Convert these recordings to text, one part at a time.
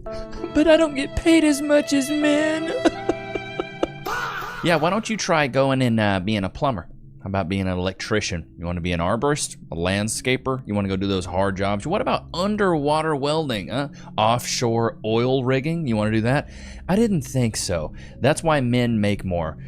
But I don't get paid as much as men. Yeah, why don't you try going and being a plumber? How about being an electrician? You want to be an arborist, a landscaper? You want to go do those hard jobs? What about underwater welding? Offshore oil rigging? You want to do that? I didn't think so. That's why men make more.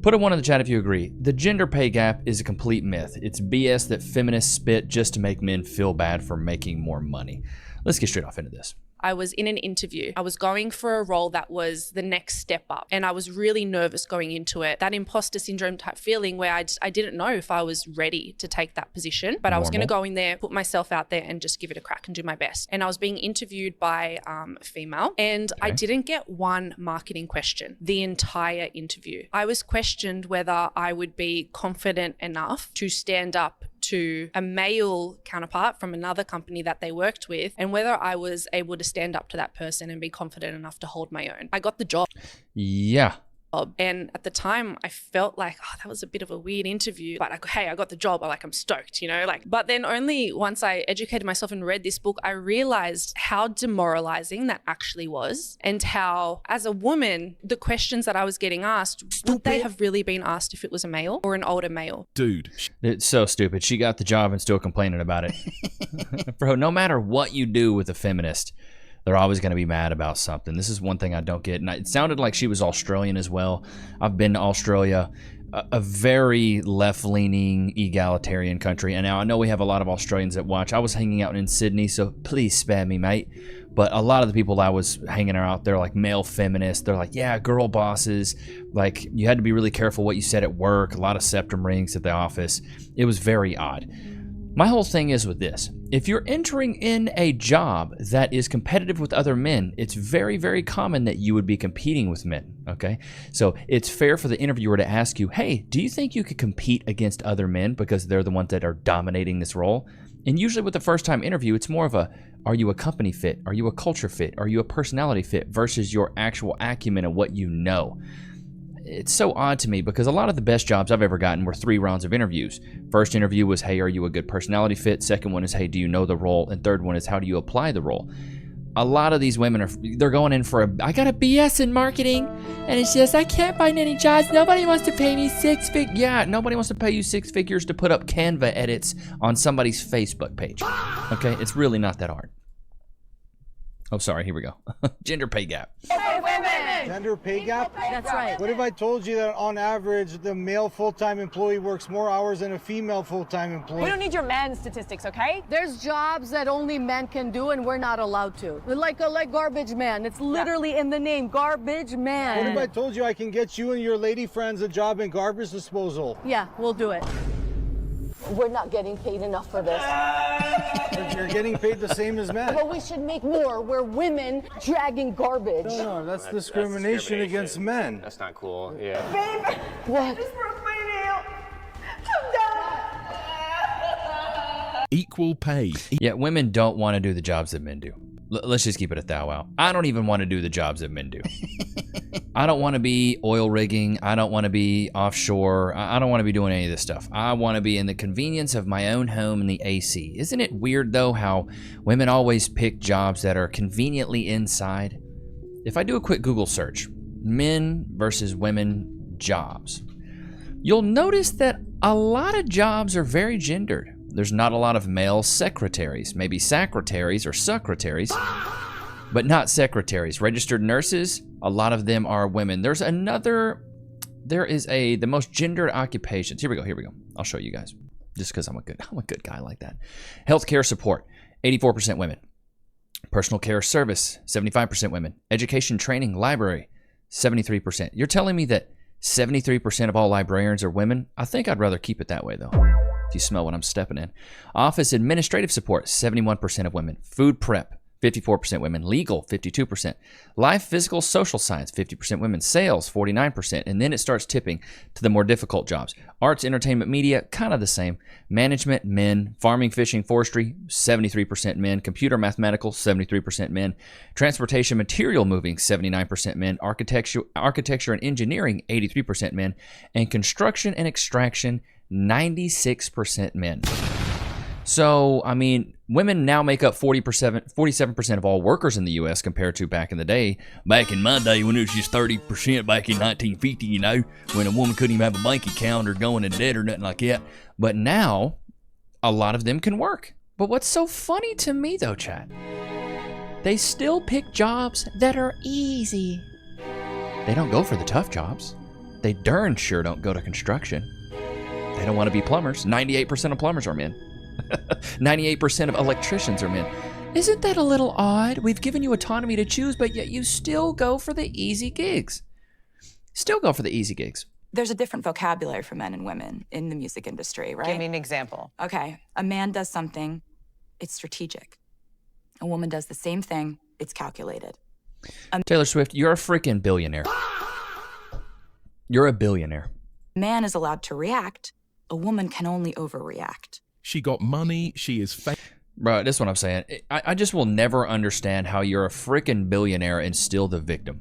Put a 1 in the chat if you agree. The gender pay gap is a complete myth. It's BS that feminists spit just to make men feel bad for making more money. Let's get straight off into this. I was in an interview. I was going for a role that was the next step up, and I was really nervous going into it. That imposter syndrome type feeling where I didn't know if I was ready to take that position, but I was going to go in there, put myself out there and just give it a crack and do my best. And I was being interviewed by a female, and I didn't get one marketing question the entire interview. I was questioned whether I would be confident enough to stand up to a male counterpart from another company that they worked with, and whether I was able to stand up to that person and be confident enough to hold my own. I got the job. Yeah. And at the time I felt like, that was a bit of a weird interview, but hey, I got the job. I'm stoked, but then only once I educated myself and read this book, I realized how demoralizing that actually was, and how as a woman, the questions that I was getting asked, would they have really been asked if it was a male or an older male? Dude, it's so stupid. She got the job and still complaining about it. Bro, no matter what you do with a feminist, they're always going to be mad about something. This is one thing I don't get. And it sounded like she was Australian as well. I've been to Australia, a very left-leaning, egalitarian country. And now I know we have a lot of Australians that watch. I was hanging out in Sydney, so please spare me, mate. But a lot of the people I was hanging out, they're like male feminists. They're like, yeah, girl bosses. Like, you had to be really careful what you said at work. A lot of septum rings at the office. It was very odd. My whole thing is with this. If you're entering in a job that is competitive with other men, it's very, very common that you would be competing with men, okay? So it's fair for the interviewer to ask you, hey, do you think you could compete against other men because they're the ones that are dominating this role? And usually with the first time interview, it's more of a, are you a company fit? Are you a culture fit? Are you a personality fit versus your actual acumen and what you know? It's so odd to me because a lot of the best jobs I've ever gotten were 3 rounds of interviews. First interview was, hey, are you a good personality fit? Second one is, hey, do you know the role? And third one is, how do you apply the role? A lot of these women they're going in for I got a BS in marketing, and it's just, I can't find any jobs. Nobody wants to pay me 6 figures. Yeah, nobody wants to pay you 6 figures to put up Canva edits on somebody's Facebook page. Okay, it's really not that hard. Oh, sorry, here we go. Gender pay gap. Hey, women! Gender pay gap? That's right. What if I told you that on average, the male full-time employee works more hours than a female full-time employee? We don't need your man statistics, okay? There's jobs that only men can do and we're not allowed to. Like garbage man. It's literally in the name, garbage man. What if I told you I can get you and your lady friends a job in garbage disposal? Yeah, we'll do it. We're not getting paid enough for this. You're getting paid the same as men. But we should make more. We're women dragging garbage. No, that's discrimination against men. That's not cool. Yeah. Baby! What? I just broke my nail. Come down. Equal pay. Yeah, women don't want to do the jobs that men do. Let's just keep it at that. Wow. I don't even want to do the jobs that men do. I don't want to be oil rigging. I don't want to be offshore. I don't want to be doing any of this stuff. I want to be in the convenience of my own home in the AC. Isn't it weird, though, how women always pick jobs that are conveniently inside? If I do a quick Google search, men versus women jobs, you'll notice that a lot of jobs are very gendered. There's not a lot of male secretaries, maybe secretaries or secretaries, but not secretaries. Registered nurses, a lot of them are women. The most gendered occupations. Here we go. I'll show you guys, just because I'm a good guy like that. Healthcare support, 84% women. Personal care service, 75% women. Education, training, library, 73%. You're telling me that 73% of all librarians are women? I think I'd rather keep it that way, though. If you smell what I'm stepping in. Office administrative support, 71% of women. Food prep, 54% women. Legal, 52%. Life, physical, social science, 50% women. Sales, 49%. And then it starts tipping to the more difficult jobs. Arts, entertainment, media, kind of the same. Management, men. Farming, fishing, forestry, 73% men. Computer, mathematical, 73% men. Transportation, material moving, 79% men. Architecture and engineering, 83% men. And construction and extraction, 96% men. So, I mean, women now make up 47% of all workers in the U.S. compared to back in the day. Back in my day, when it was just 30% back in 1950, you know, when a woman couldn't even have a bank account or going in debt or nothing like that. But now, a lot of them can work. But what's so funny to me, though, Chad, they still pick jobs that are easy. They don't go for the tough jobs. They darn sure don't go to construction. They don't want to be plumbers. 98% of plumbers are men. 98% of electricians are men. Isn't that a little odd? We've given you autonomy to choose, but yet you still go for the easy gigs. Still go for the easy gigs. There's a different vocabulary for men and women in the music industry, right? Give me an example. Okay, a man does something, it's strategic. A woman does the same thing, it's calculated. Taylor Swift, you're a freaking billionaire. You're a billionaire. A man is allowed to react, a woman can only overreact. She got money, she is fake. Bro, that's what I'm saying. I just will never understand how you're a freaking billionaire and still the victim.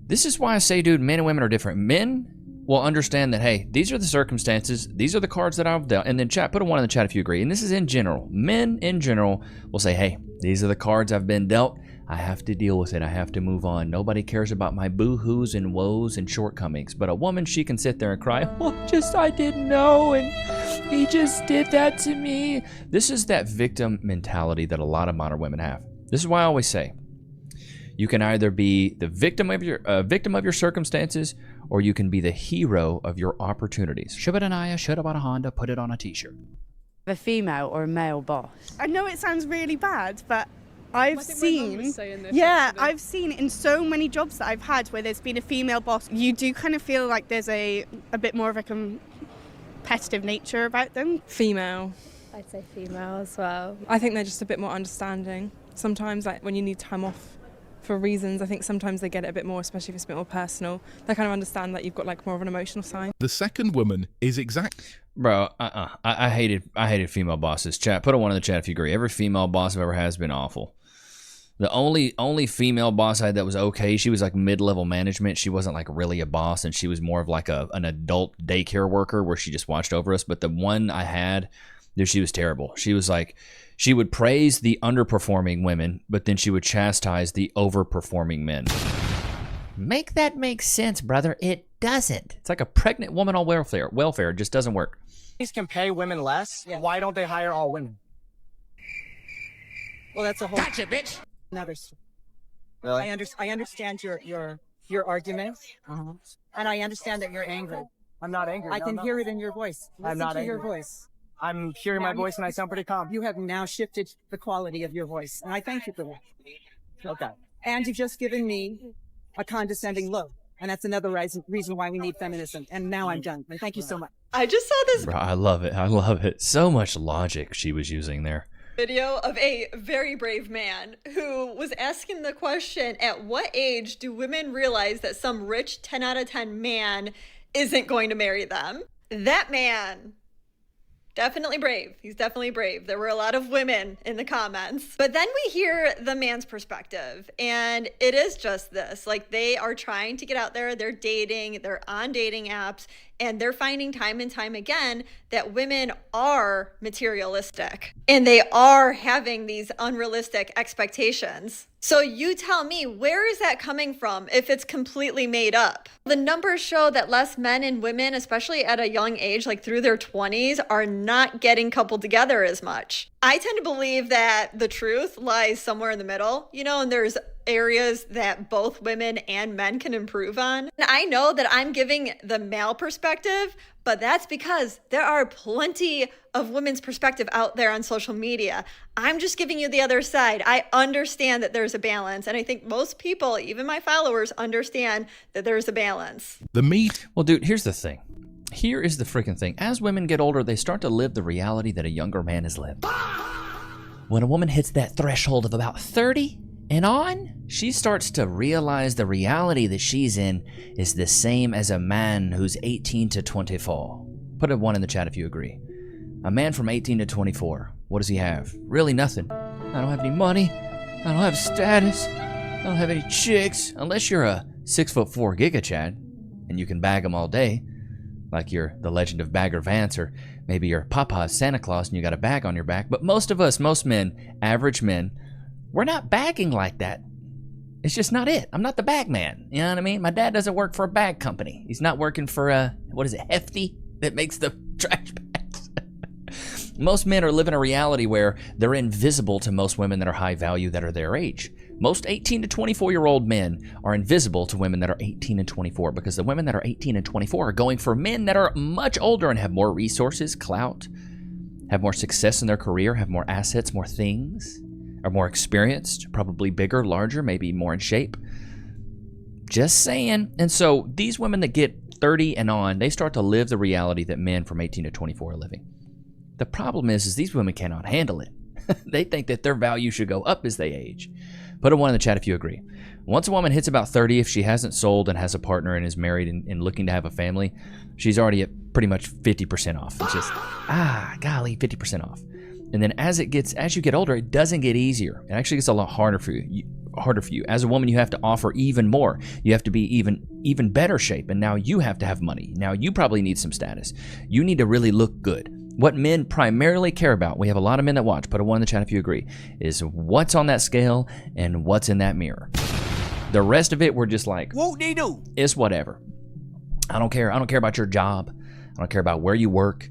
This is why I say, dude, men and women are different. Men will understand that, hey, these are the circumstances, these are the cards that I've dealt. And then chat, put a 1 in the chat if you agree. And this is in general. Men in general will say, hey, these are the cards I've been dealt. I have to deal with it. I have to move on. Nobody cares about my boo-hoos and woes and shortcomings. But a woman, she can sit there and cry, oh, I didn't know, and he just did that to me. This is that victim mentality that a lot of modern women have. This is why I always say, you can either be the victim of your circumstances, or you can be the hero of your opportunities. Shibadanaya should have bought a Honda, put it on a t-shirt. A female or a male boss? I know it sounds really bad, but I've seen in so many jobs that I've had where there's been a female boss, you do kind of feel like there's a bit more of a competitive nature about them. Female. I'd say female as well. I think they're just a bit more understanding. Sometimes, like when you need time off for reasons, I think sometimes they get it a bit more, especially if it's a bit more personal. They kind of understand that you've got like more of an emotional side. The second woman is Bro, I hated female bosses. Chat, put a 1 in the chat if you agree. Every female boss I've ever had has been awful. The only female boss I had that was okay, she was like mid-level management. She wasn't like really a boss, and she was more of like an adult daycare worker where she just watched over us. But the one I had, dude, she was terrible. She was like, she would praise the underperforming women, but then she would chastise the overperforming men. Make that make sense, brother. It doesn't. It's like a pregnant woman on welfare. Welfare just doesn't work. These can pay women less. Yeah. Why don't they hire all women? Well, that's a whole. Gotcha, bitch. Another. Really? I understand your argument, and I understand that you're angry. I'm not angry. I can hear it in your voice. I'm not angry. Your angry. voice. I'm hearing my voice and I sound pretty calm. You have now shifted the quality of your voice, and I thank you for that. Okay. And you've just given me a condescending look, and that's another reason why we need feminism. And now I'm done. Thank you so much. I just saw this Bro, I love it. I love it. So much logic she was using there. video of a very brave man who was asking the question, at what age do women realize that some rich 10 out of 10 man isn't going to marry them? That man, definitely brave. He's definitely brave. There were a lot of women in the comments. But then we hear the man's perspective, and it is just this. Like, they are trying to get out there, they're dating, they're on dating apps, and they're finding time and time again that women are materialistic and they are having these unrealistic expectations. So you tell me, where is that coming from if it's completely made up? The numbers show that less men and women, especially at a young age, like through their 20s, are not getting coupled together as much. I tend to believe that the truth lies somewhere in the middle, you know, and there's areas that both women and men can improve on. And I know that I'm giving the male perspective, but that's because there are plenty of women's perspective out there on social media. I'm just giving you the other side. I understand that there's a balance, and I think most people, even my followers, understand that there's a balance. Well, dude, here's the thing. Here is the freaking thing. As women get older, they start to live the reality that a younger man has lived. When a woman hits that threshold of about 30 and on, she starts to realize the reality that she's in is the same as a man who's 18 to 24. Put a 1 in the chat if you agree. A man from 18 to 24, what does he have? Really nothing. I don't have any money. I don't have status. I don't have any chicks. Unless you're a 6'4" Giga Chad and you can bag them all day. Like you're the Legend of Bagger Vance, or maybe you're Papa's Santa Claus and you got a bag on your back. But most of us, most men, average men, we're not bagging like that. It's just not it. I'm not the bag man. You know what I mean? My dad doesn't work for a bag company. He's not working for what is it, Hefty, that makes the trash bags. Most men are living a reality where they're invisible to most women that are high value that are their age. Most 18 to 24-year-old men are invisible to women that are 18 and 24 because the women that are 18 and 24 are going for men that are much older and have more resources, clout, have more success in their career, have more assets, more things, are more experienced, probably bigger, larger, maybe more in shape. Just saying. And so these women that get 30 and on, they start to live the reality that men from 18 to 24 are living. The problem is these women cannot handle it. They think that their value should go up as they age. Put a 1 in the chat if you agree. Once a woman hits about 30, if she hasn't sold and has a partner and is married and looking to have a family, she's already at pretty much 50% off. It's just, golly, 50% off. And then as you get older, it doesn't get easier. It actually gets a lot harder for you. As a woman, you have to offer even more. You have to be even better shape. And now you have to have money. Now you probably need some status. You need to really look good. What men primarily care about, we have a lot of men that watch, put a 1 in the chat if you agree, is what's on that scale and what's in that mirror. The rest of it, we're just like, whoop-de-doo. It's whatever. I don't care. I don't care about your job. I don't care about where you work.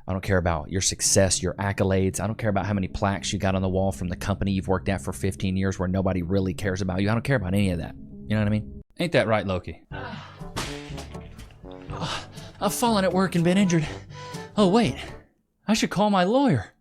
I don't care about your success, your accolades. I don't care about how many plaques you got on the wall from the company you've worked at for 15 years where nobody really cares about you. I don't care about any of that. You know what I mean? Ain't that right, Loki? I've fallen at work and been injured. Oh, wait. I should call my lawyer.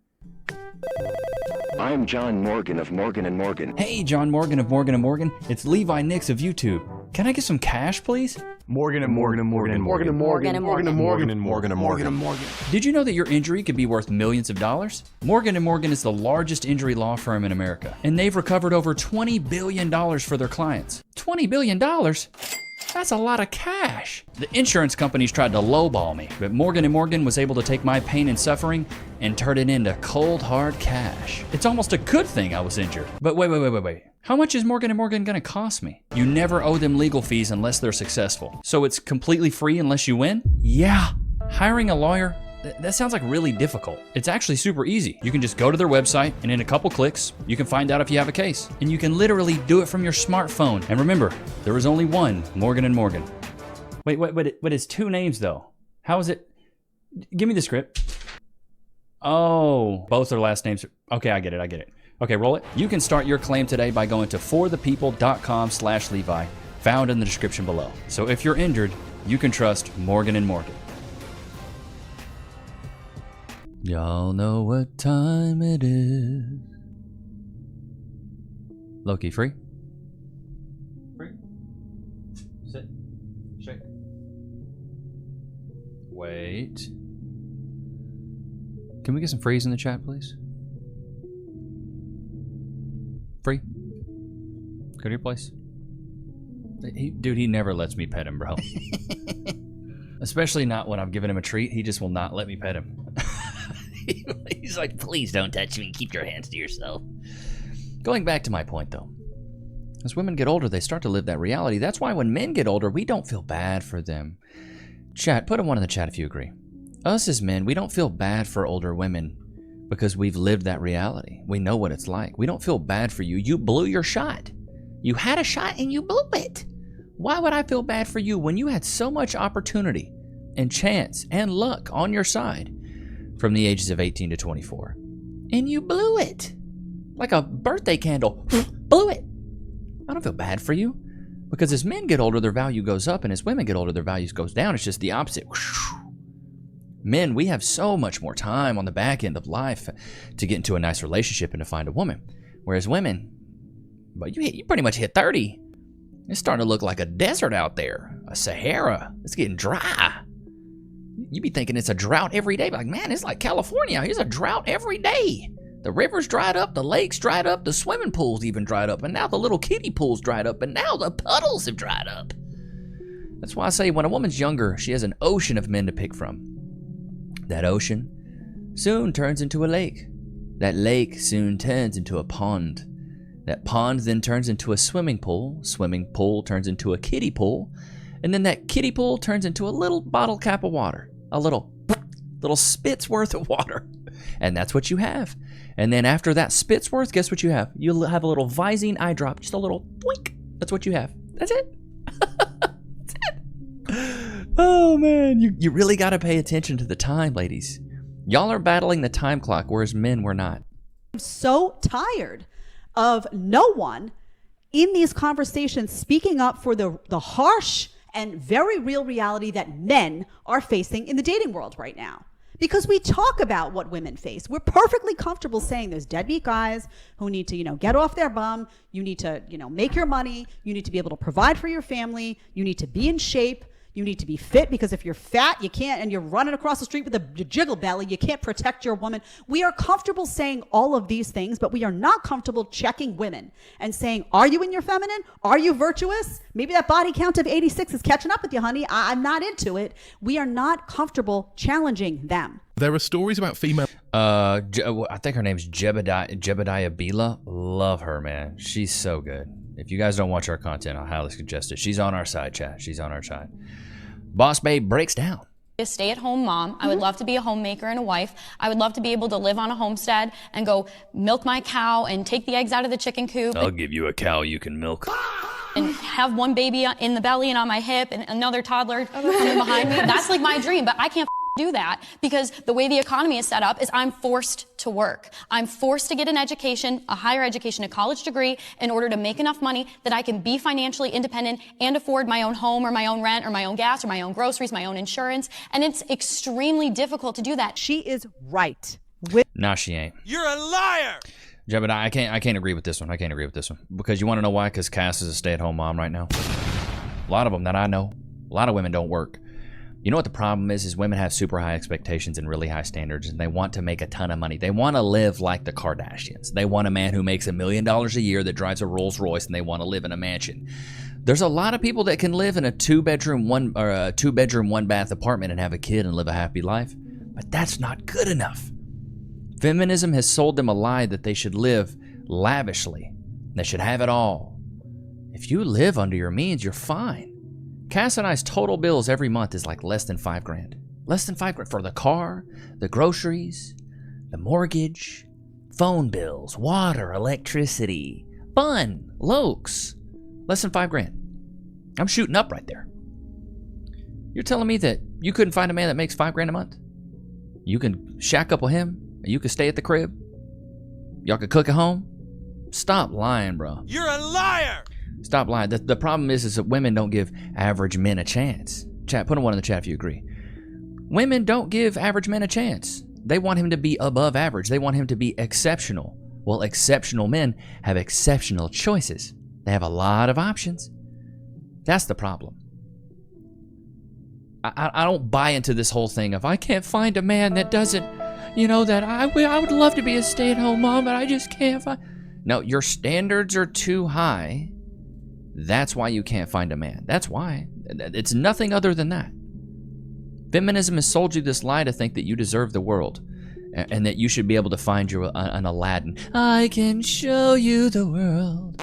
I'm John Morgan of Morgan & Morgan. Hey, John Morgan of Morgan & Morgan. It's Levi Nichs of YouTube. Can I get some cash, please? Morgan & Morgan & Morgan & Morgan & Morgan & Morgan & Morgan & Morgan & Morgan & Morgan. Did you know that your injury could be worth millions of dollars? Morgan & Morgan is the largest injury law firm in America, and they've recovered over $20 billion for their clients. $20 billion? That's a lot of cash. The insurance companies tried to lowball me, but Morgan & Morgan was able to take my pain and suffering and turn it into cold, hard cash. It's almost a good thing I was injured. But wait. How much is Morgan & Morgan gonna cost me? You never owe them legal fees unless they're successful. So it's completely free unless you win? Yeah. Hiring a lawyer? That sounds like really difficult. It's actually super easy. You can just go to their website and in a couple clicks, you can find out if you have a case. And you can literally do it from your smartphone. And remember, there is only one Morgan & Morgan. Wait, but it's 2 names though. How is it? Give me the script. Oh, both their last names. Okay, I get it. Okay, roll it. You can start your claim today by going to forthepeople.com/Levi, found in the description below. So if you're injured, you can trust Morgan & Morgan. Y'all know what time it is. Loki, free? Free? Sit. Shake. Wait. Can we get some freeze in the chat, please? Free? Go to your place. Dude, he never lets me pet him, bro. Especially not when I'm giving him a treat. He just will not let me pet him. He's like, please don't touch me. Keep your hands to yourself. Going back to my point, though. As women get older, they start to live that reality. That's why when men get older, we don't feel bad for them. Chat, put a 1 in the chat if you agree. Us as men, we don't feel bad for older women because we've lived that reality. We know what it's like. We don't feel bad for you. You blew your shot. You had a shot and you blew it. Why would I feel bad for you when you had so much opportunity and chance and luck on your side from the ages of 18 to 24? And you blew it. Like a birthday candle. Blew it. I don't feel bad for you. Because as men get older, their value goes up, and as women get older, their values goes down. It's just the opposite. Men, we have so much more time on the back end of life to get into a nice relationship and to find a woman. Whereas women, but you pretty much hit 30. It's starting to look like a desert out there. A Sahara. It's getting dry. You be thinking it's a drought every day. Like, man, it's like California. Here's a drought every day. The rivers dried up, the lakes dried up, the swimming pools even dried up, and now the little kiddie pools dried up, and now the puddles have dried up. That's why I say when a woman's younger, she has an ocean of men to pick from. That ocean soon turns into a lake. That lake soon turns into a pond. That pond then turns into a swimming pool. Swimming pool turns into a kiddie pool. And then that kiddie pool turns into a little bottle cap of water. A little spit's worth of water. And that's what you have. And then after that spit's worth, guess what you have? You'll have a little Visine eye drop. Just a little boink. That's what you have. That's it. That's it. Oh, man. You really got to pay attention to the time, ladies. Y'all are battling the time clock, whereas men were not. I'm so tired of no one in these conversations speaking up for the harsh and very real reality that men are facing in the dating world right now. Because we talk about what women face. We're perfectly comfortable saying there's deadbeat guys who need to, get off their bum. You need to, make your money. You need to be able to provide for your family. You need to be in shape. You need to be fit, because if you're fat, you can't, and you're running across the street with a jiggle belly, you can't protect your woman. We are comfortable saying all of these things, but we are not comfortable checking women and saying, are you in your feminine? Are you virtuous? Maybe that body count of 86 is catching up with you, honey. I'm not into it. We are not comfortable challenging them. There are stories about female... I think her name's Jebediah Bila. Love her, man. She's so good. If you guys don't watch our content, I highly suggest it. She's on our side, chat. She's on our side. Boss Babe breaks down. A stay-at-home mom. I would love to be a homemaker and a wife. I would love to be able to live on a homestead and go milk my cow and take the eggs out of the chicken coop. I'll give you a cow you can milk. And have one baby in the belly and on my hip and another toddler coming behind me. That's like my dream, but I can't do that because the way the economy is set up is I'm forced to work. I'm forced to get an education, a higher education, a college degree in order to make enough money that I can be financially independent and afford my own home or my own rent or my own gas or my own groceries, my own insurance. And it's extremely difficult to do that. She is right. Nah, she ain't. You're a liar. Jebediah, I can't agree with this one. I can't agree with this one. Because you want to know why? Because Cass is a stay-at-home mom right now. A lot of them that I know. A lot of women don't work. You know what the problem is women have super high expectations and really high standards, and they want to make a ton of money. They want to live like the Kardashians. They want a man who makes $1 million a year, that drives a Rolls Royce, and they want to live in a mansion. There's a lot of people that can live in a two-bedroom, one-bath apartment and have a kid and live a happy life, but that's not good enough. Feminism has sold them a lie that they should live lavishly. They should have it all. If you live under your means, you're fine. Cass and I's total bills every month is like less than $5,000. Less than $5,000 for the car, the groceries, the mortgage, phone bills, water, electricity, bun, lokes. Less than $5,000. I'm shooting up right there. You're telling me that you couldn't find a man that makes $5,000 a month? You can shack up with him? You could stay at the crib? Y'all could cook at home? Stop lying, bro. You're a liar! Stop lying. The problem is that women don't give average men a chance. Chat, put a 1 in the chat if you agree. Women don't give average men a chance. They want him to be above average. They want him to be exceptional. Well, exceptional men have exceptional choices. They have a lot of options. That's the problem. I don't buy into this whole thing of I can't find a man that doesn't, that I would love to be a stay-at-home mom, but I just can't find. No, your standards are too high. That's why you can't find a man. That's why. It's nothing other than that. Feminism has sold you this lie to think that you deserve the world and that you should be able to find you an Aladdin. I can show you the world.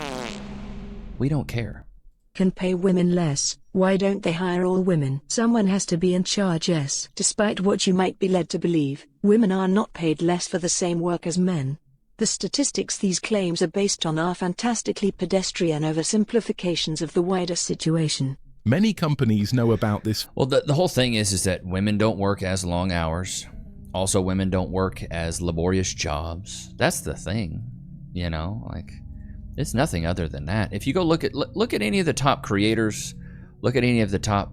We don't care. Can pay women less. Why don't they hire all women? Someone has to be in charge, yes. Despite what you might be led to believe, women are not paid less for the same work as men. The statistics these claims are based on are fantastically pedestrian oversimplifications of the wider situation. Many companies know about this. Well, the whole thing is that women don't work as long hours. Also, women don't work as laborious jobs. That's the thing, it's nothing other than that. If you go look at any of the top creators, look at any of the top,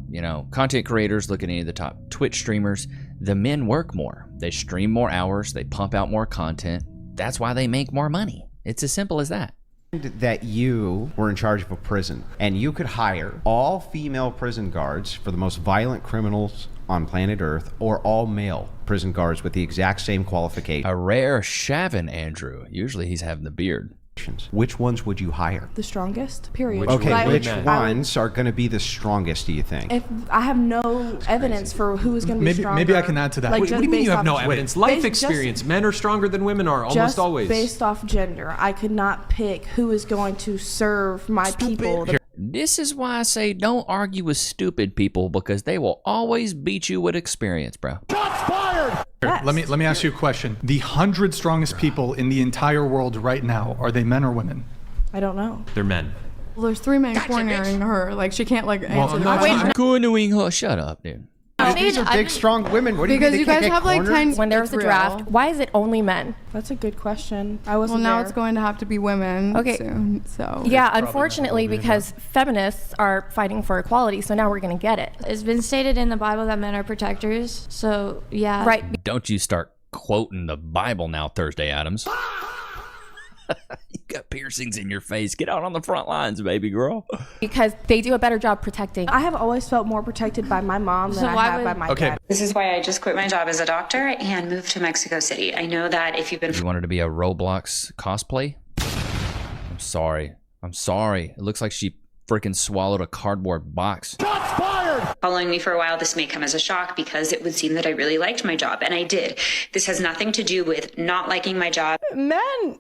content creators, look at any of the top Twitch streamers, the men work more. They stream more hours, they pump out more content. That's why they make more money. It's as simple as that. That you were in charge of a prison and you could hire all female prison guards for the most violent criminals on planet Earth, or all male prison guards with the exact same qualification. A rare shaven Andrew. Usually he's having the beard. Which ones would you hire? The strongest, period. Okay, which ones are going to be the strongest, do you think? If I have no evidence for who is going to be stronger. Maybe I can add to that. Like, what do you mean you have no evidence? Life experience. experience. Men are stronger than women are, almost always. Based off gender. I could not pick who is going to serve my people. This is why I say don't argue with stupid people, because they will always beat you with experience, bro. Let me ask you a question. The 100 strongest people in the entire world right now, are they men or women? I don't know. They're men. Well, there's 3 men cornering her. Like, she can't, like, answer the no, question. Cornering her. Shut up, dude. These are big, strong women. What do you mean Because they you can't guys get have, like, cornered? 10... When there was a It's draft, real. why is it only men? That's a good question. I wasn't Well, now there. it's going to have to be women soon, so... Yeah, unfortunately, because feminists are fighting for equality, so now we're going to get it. It's been stated in the Bible that men are protectors, so yeah. Right. Don't you start quoting the Bible now, Thursday Adams. You got piercings in your face. Get out on the front lines, baby girl. Because they do a better job protecting. I have always felt more protected by my mom than I have by my dad. This is why I just quit my job as a doctor and moved to Mexico City. I know that if you've been... You wanted to be a Roblox cosplay? I'm sorry. It looks like she freaking swallowed a cardboard box. following me for a while, this may come as a shock because it would seem that I really liked my job, and I did. This has nothing to do with not liking my job. Men,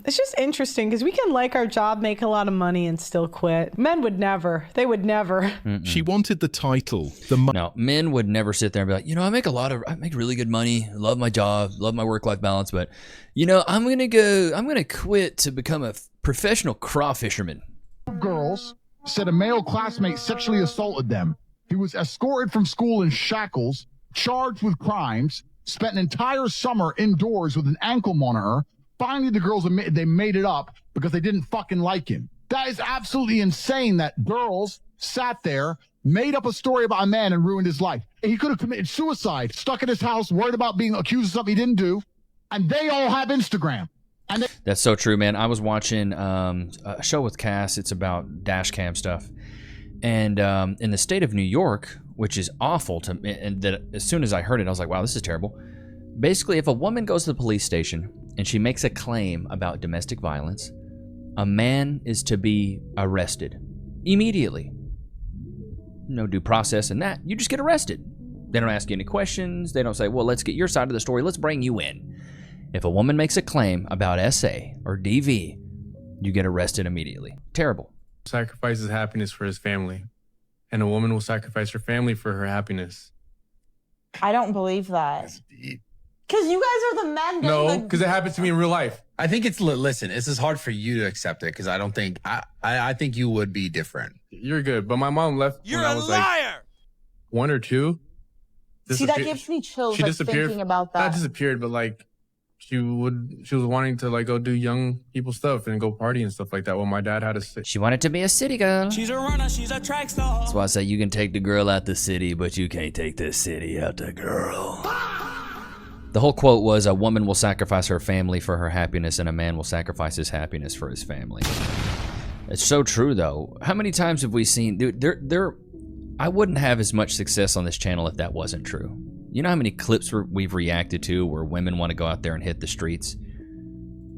it's just interesting because we can like our job, make a lot of money, and still quit. Men would never. They would never. She wanted the title. No, men would never sit there and be like, I make really good money, love my job, love my work-life balance, but, I'm going to quit to become a professional craw fisherman. Girls said a male classmate sexually assaulted them. He was escorted from school in shackles, charged with crimes, spent an entire summer indoors with an ankle monitor. Finally, the girls admitted they made it up because they didn't fucking like him. That is absolutely insane that girls sat there, made up a story about a man and ruined his life. And he could have committed suicide, stuck in his house, worried about being accused of something he didn't do. And they all have Instagram. That's so true, man. I was watching a show with Cass. It's about dash cam stuff. And in the state of New York, which is awful to me, and that as soon as I heard it, I was like, wow, this is terrible. Basically, if a woman goes to the police station and she makes a claim about domestic violence, a man is to be arrested immediately. No due process in that. You just get arrested. They don't ask you any questions. They don't say, well, let's get your side of the story. Let's bring you in. If a woman makes a claim about SA or DV, you get arrested immediately. Terrible. Sacrifices happiness for his family, and a woman will sacrifice her family for her happiness. I don't believe that. Because you guys are the men. No, because it happened to me in real life. I think listen, this is hard for you to accept it because I don't think, I think you would be different. You're good, but my mom left when I was like 1 or 2. See, that gives me chills, She disappeared. thinking about that. Not disappeared, but like, she was wanting to like go do young people stuff and go party and stuff like that. Well, my dad had a She wanted to be a city girl. She's a runner, she's a track star. That's why I say you can take the girl out the city, but you can't take the city out the girl. The whole quote was, a woman will sacrifice her family for her happiness, and a man will sacrifice his happiness for his family. It's so true, though. How many times have we seen... I wouldn't have as much success on this channel if that wasn't true. You know how many clips we've reacted to where women want to go out there and hit the streets?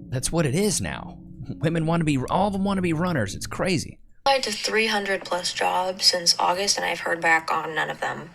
That's what it is now. Women want to be... All of them want to be runners. It's crazy. I applied to 300 plus jobs since August, and I've heard back on none of them.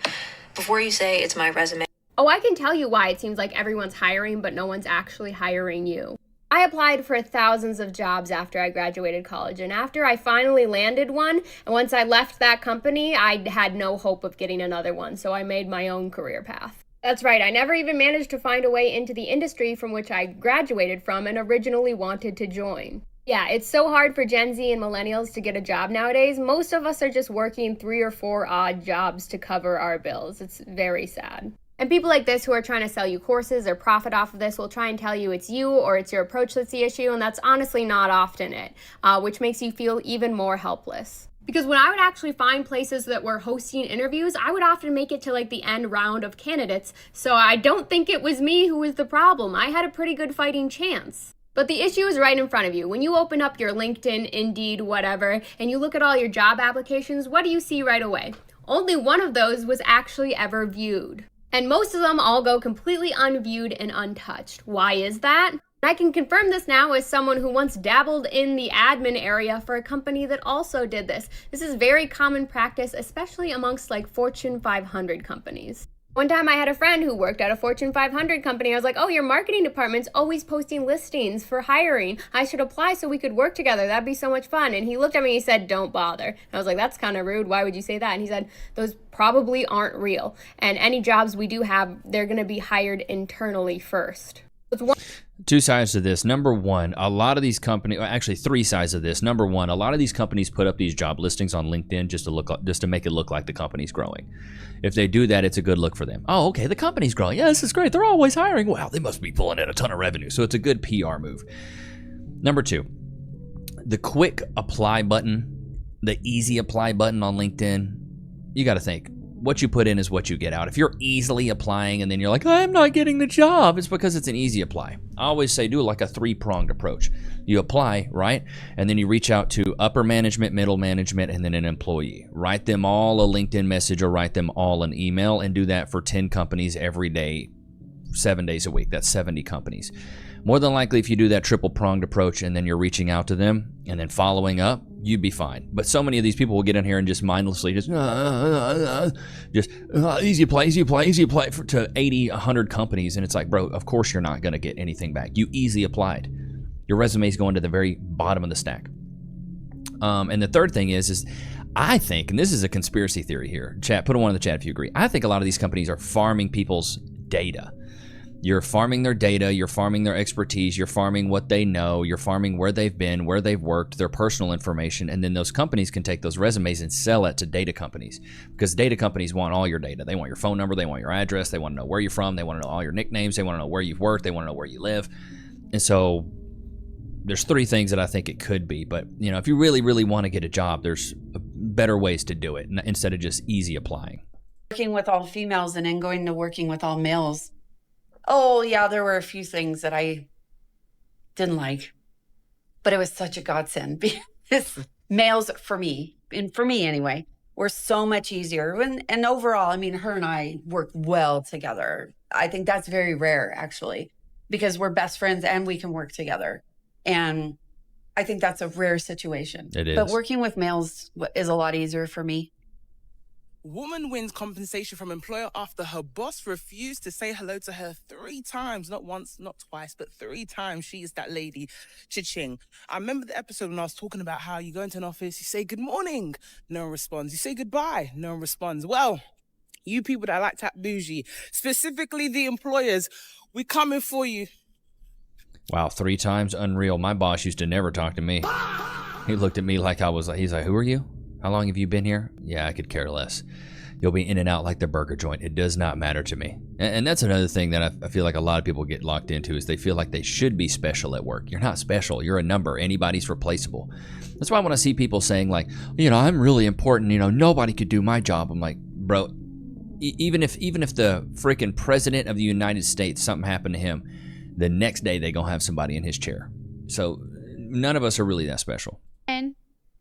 Before you say it's my resume... Oh, I can tell you why it seems like everyone's hiring, but no one's actually hiring you. I applied for thousands of jobs after I graduated college, and after I finally landed one, and once I left that company, I had no hope of getting another one, so I made my own career path. That's right, I never even managed to find a way into the industry from which I graduated from and originally wanted to join. Yeah, it's so hard for Gen Z and millennials to get a job nowadays. Most of us are just working 3 or 4 odd jobs to cover our bills. It's very sad. And people like this who are trying to sell you courses or profit off of this will try and tell you it's you or it's your approach that's the issue, and that's honestly not often it, which makes you feel even more helpless. Because when I would actually find places that were hosting interviews, I would often make it to like the end round of candidates, so I don't think it was me who was the problem. I had a pretty good fighting chance. But the issue is right in front of you. When you open up your LinkedIn, Indeed, whatever, and you look at all your job applications, what do you see right away? Only one of those was actually ever viewed. And most of them all go completely unviewed and untouched. Why is that? I can confirm this now as someone who once dabbled in the admin area for a company that also did this. This is very common practice, especially amongst like Fortune 500 companies. One time I had a friend who worked at a Fortune 500 company. I was like, oh, your marketing department's always posting listings for hiring. I should apply so we could work together. That'd be so much fun. And he looked at me and he said, don't bother. And I was like, that's kind of rude. Why would you say that? And he said, those probably aren't real. And any jobs we do have, they're going to be hired internally first. Two sides to this. Number one, a lot of these companies, actually three sides of this. Number one, a lot of these companies put up these job listings on LinkedIn just to make it look like the company's growing. If they do that, it's a good look for them. Oh, okay, the company's growing. Yeah, this is great. They're always hiring. Wow, they must be pulling in a ton of revenue. So it's a good PR move. Number two, the quick apply button, the easy apply button on LinkedIn, you got to think. What you put in is what you get out. If you're easily applying and then you're like, I'm not getting the job, it's because it's an easy apply. I always say do like a three-pronged approach. You apply, right? And then you reach out to upper management, middle management, and then an employee. Write them all a LinkedIn message or write them all an email, and do that for 10 companies every day, 7 days a week. That's 70 companies. More than likely, if you do that triple-pronged approach and then you're reaching out to them and then following up, you'd be fine. But so many of these people will get in here and just mindlessly easy apply to 80, 100 companies. And it's like, bro, of course you're not going to get anything back. You easy applied. Your resume is going to the very bottom of the stack. And the third thing is I think, and this is a conspiracy theory here, chat, put a one in the chat if you agree. I think a lot of these companies are farming people's data. You're farming their data, you're farming their expertise, you're farming what they know, you're farming where they've been, where they've worked, their personal information, and then those companies can take those resumes and sell it to data companies, because data companies want all your data. They want your phone number, they want your address, they want to know where you're from, they want to know all your nicknames, they want to know where you've worked, they want to know where you live. And so there's three things that I think it could be, but you know, if you really, really want to get a job, there's better ways to do it instead of just easy applying. Working with all females and then going to working with all males. Oh, yeah, there were a few things that I didn't like, but it was such a godsend because males, for me, and for me anyway, were so much easier. And overall, I mean, her and I work well together. I think that's very rare, actually, because we're best friends and we can work together. And I think that's a rare situation. It is. But working with males is a lot easier for me. Woman wins compensation from employer after her boss refused to say hello to her 3 times. Not once, not twice, but 3 times. She is that lady. Cha-ching. I remember the episode when I was talking about how you go into an office, you say good morning, no one responds. You say goodbye, no one responds. Well, you people that like to act bougie, specifically the employers, we coming for you. Wow, 3 times? Unreal. My boss used to never talk to me. He looked at me like I was like, he's like, who are you? How long have you been here? Yeah, I could care less. You'll be in and out like the burger joint. It does not matter to me. And that's another thing that I feel like a lot of people get locked into is they feel like they should be special at work. You're not special. You're a number. Anybody's replaceable. That's why when I see people saying like, you know, I'm really important, you know, nobody could do my job. I'm like, bro, even if the freaking president of the United States, something happened to him, the next day they gonna have somebody in his chair. So none of us are really that special. And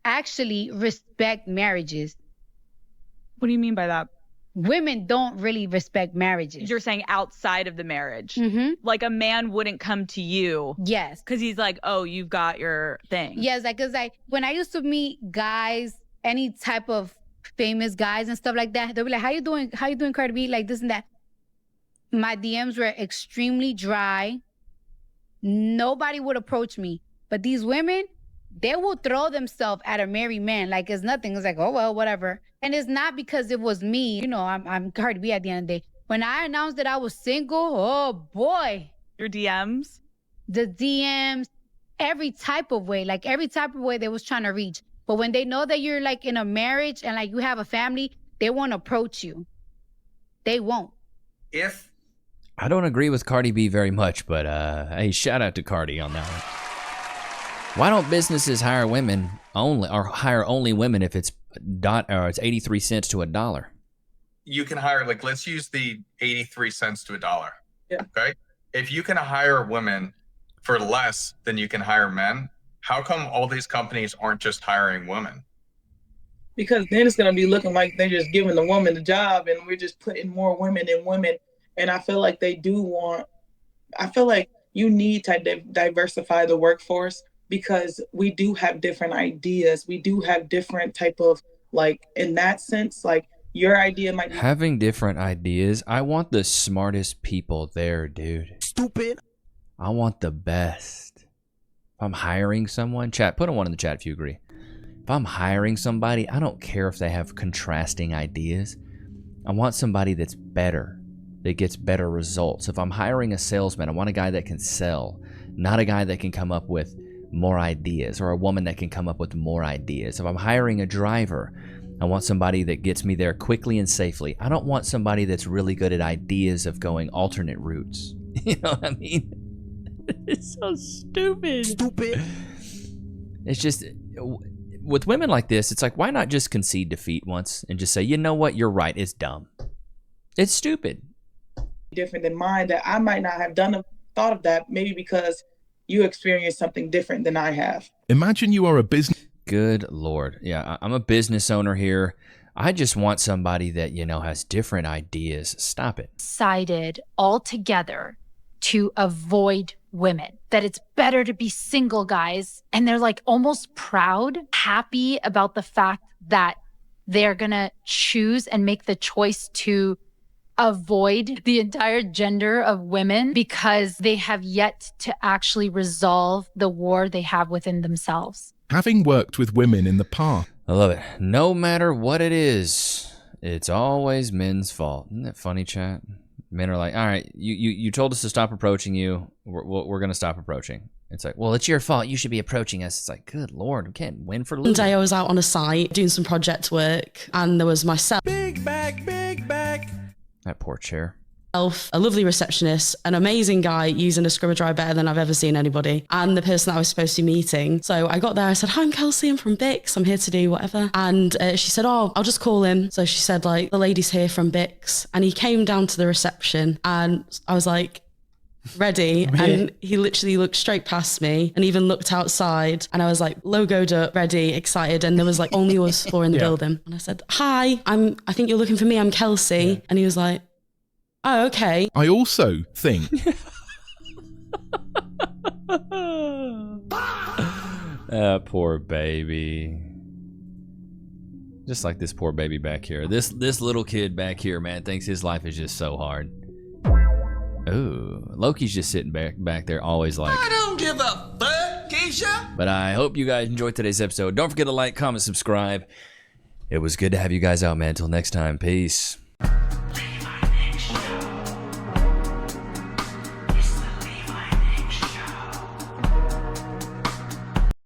actually respect marriages. What do you mean by that? Women don't really respect marriages. You're saying outside of the marriage. Mm-hmm. Like a man wouldn't come to you. Yes. Because he's like, oh, you've got your thing. Yes, like, cause like when I used to meet guys, any type of famous guys and stuff like that, they'll be like, how you doing, Cardi B? Like this and that. My DMs were extremely dry. Nobody would approach me. But these women, they will throw themselves at a married man like it's nothing. It's like, oh, well, whatever. And it's not because it was me. You know, I'm Cardi B at the end of the day. When I announced that I was single, oh, boy. Your DMs? The DMs, every type of way. Like, every type of way they was trying to reach. But when they know that you're, like, in a marriage and, like, you have a family, they won't approach you. They won't. I don't agree with Cardi B very much, but, hey, shout out to Cardi on that one. Why don't businesses hire women only, or hire only women if it's it's 83 cents to $1? You can hire, like, let's use the 83 cents to $1. Yeah. Okay. If you can hire women for less than you can hire men, how come all these companies aren't just hiring women? Because then it's going to be looking like they're just giving the woman the job and we're just putting more women in women. And I feel like I feel like you need to diversify the workforce, because we do have different ideas. We do have different type of, like, in that sense, like, your idea might be having different ideas. I want the smartest people there, dude. Stupid. I want the best. If I'm hiring someone, chat, put a 1 in the chat if you agree. If I'm hiring somebody, I don't care if they have contrasting ideas. I want somebody that's better, that gets better results. If I'm hiring a salesman, I want a guy that can sell, not a guy that can come up with more ideas, or a woman that can come up with more ideas. If I'm hiring a driver, I want somebody that gets me there quickly and safely. I don't want somebody that's really good at ideas of going alternate routes. You know what I mean? It's so stupid. Stupid. It's just, with women like this, it's like, why not just concede defeat once and just say, you know what, you're right, it's dumb. It's stupid. different than mine, that I might not have thought of that, maybe because you experienced something different than I have. Imagine you are a business. Good Lord. Yeah, I'm a business owner here. I just want somebody that, you know, has different ideas. Stop it. Decided all together to avoid women, that it's better to be single, guys. And they're like almost proud, happy about the fact that they're gonna choose and make the choice to avoid the entire gender of women because they have yet to actually resolve the war they have within themselves. Having worked with women in the past. I love it. No matter what it is, it's always men's fault. Isn't that funny, chat? Men are like, all right, you told us to stop approaching you. We're going to stop approaching. It's like, well, it's your fault. You should be approaching us. It's like, good Lord, we can't win for losing. One day I was out on a site doing some project work and there was myself. Big back. That poor chair. A lovely receptionist, an amazing guy using a scrubber better than I've ever seen anybody, and the person that I was supposed to be meeting. So I got there, I said, hi, I'm Kelsey, I'm from Bix, I'm here to do whatever. And she said, oh, I'll just call him. So she said, like, the lady's here from Bix. And he came down to the reception and I was like, ready. And he literally looked straight past me and even looked outside. And I was like, logoed up, ready, excited. And there was like only us four in the building. And I said, hi, I think you're looking for me, I'm Kelsey. Yeah. And he was like, oh, okay. I also think. Poor baby. Just like this poor baby back here. This little kid back here, man, thinks his life is just so hard. Ooh, Loki's just sitting back there, always like, I don't give a fuck, Keisha. But I hope you guys enjoyed today's episode. Don't forget to like, comment, subscribe. It was good to have you guys out, man. Until next time, peace.